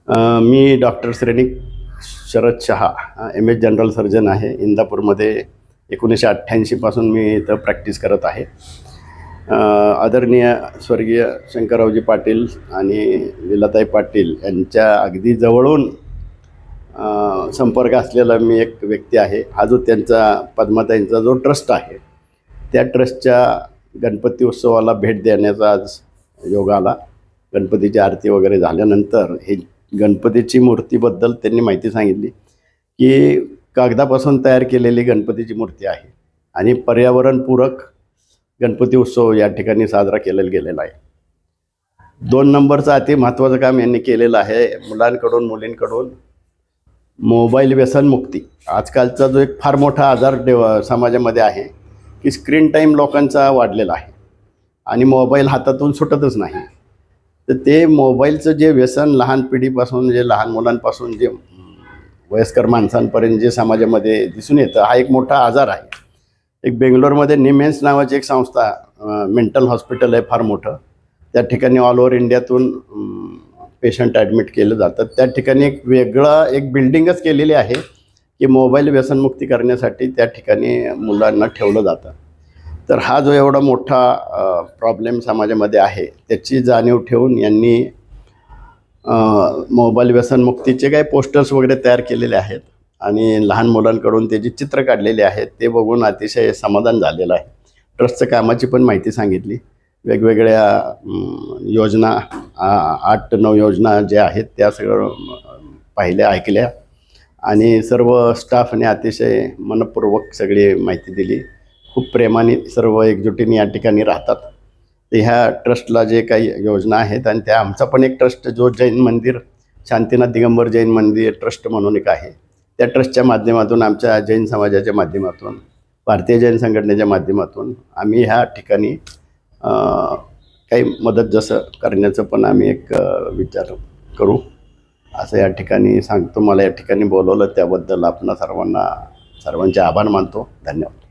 मी doctor Shrenik Sharad Shah, M S general surgeon आहे. इंदापूरमध्ये 1988 पासून मी इथं प्रॅक्टिस करत आहे. आदरणीय स्वर्गीय शंकररावजी पाटील आणि लीलाताई पाटील यांच्या अगदी जवळून संपर्क असलेला मी एक व्यक्ती आहे. हा जो त्यांचा पद्माताईंचा जो ट्रस्ट आहे, त्या ट्रस्टच्या गणपती उत्सवाला भेट देण्याचा आज योग आला. गणपतीची आरती वगैरे झाल्यानंतर हे गणपतीची मूर्तीबद्दल त्यांनी माहिती सांगितली की कागदापासून तयार केलेली गणपतीची मूर्ती आहे आणि पर्यावरणपूरक गणपती उत्सव या ठिकाणी साजरा केलेला गेलेला आहे. 2 नंबरचं अति महत्त्वाचं काम यांनी केलेलं आहे. मुलांकडून मुलींकडून मोबाईल व्यसनमुक्ती. आजकालचा जो एक फार मोठा आजार समाजामध्ये आहे की स्क्रीन टाईम लोकांचा वाढलेला आहे आणि मोबाईल हातातून सुटतच नाही. तर ते मोबाईलचं जे व्यसन लहान पिढीपासून, जे लहान मुलांपासून जे वयस्कर माणसांपर्यंत जे समाजामध्ये दिसून येतं, हा एक मोठा आजार आहे. एक बेंगलोरमध्ये निमेन्स नावाची एक संस्था, मेंटल हॉस्पिटल आहे फार मोठं. त्या ठिकाणी ऑल ओव्हर इंडियातून पेशंट ॲडमिट केलं जातं. त्या ठिकाणी एक बिल्डिंगच केलेली आहे की मोबाईल व्यसनमुक्ती करण्यासाठी त्या ठिकाणी मुलांना ठेवलं जातं. तर हा जो एवढा मोठा प्रॉब्लेम समाजामध्ये आहे, त्याची जाणीव ठेवून यांनी मोबाईल व्यसनमुक्तीचे काही पोस्टर्स वगैरे तयार केलेले आहेत आणि लहान मुलांकडून त्याची चित्र काढलेली आहेत. ते बघून अतिशय समाधान झालेलं आहे. ट्रस्टचं कामाची पण माहिती सांगितली. वेगवेगळ्या योजना, 8-9 योजना ज्या आहेत त्या सगळं पाहिल्या, ऐकल्या आणि सर्व स्टाफने अतिशय मनपूर्वक सगळी माहिती दिली. खूप प्रेमाने सर्व एकजुटीने या ठिकाणी राहतात. तर ह्या ट्रस्टला जे काही योजना आहेत आणि त्या आमचा पण एक ट्रस्ट जो जैन मंदिर, शांतीनाथ दिगंबर जैन मंदिर ट्रस्ट म्हणून एक आहे, त्या ट्रस्टच्या माध्यमातून, आमच्या जैन समाजाच्या माध्यमातून, भारतीय जैन संघटनेच्या माध्यमातून आम्ही ह्या ठिकाणी काही मदत जसं करण्याचं पण आम्ही एक विचार करू असं या ठिकाणी सांगतो. मला या ठिकाणी बोलवलं त्याबद्दल आपणा सर्वांचे आभार मानतो. धन्यवाद.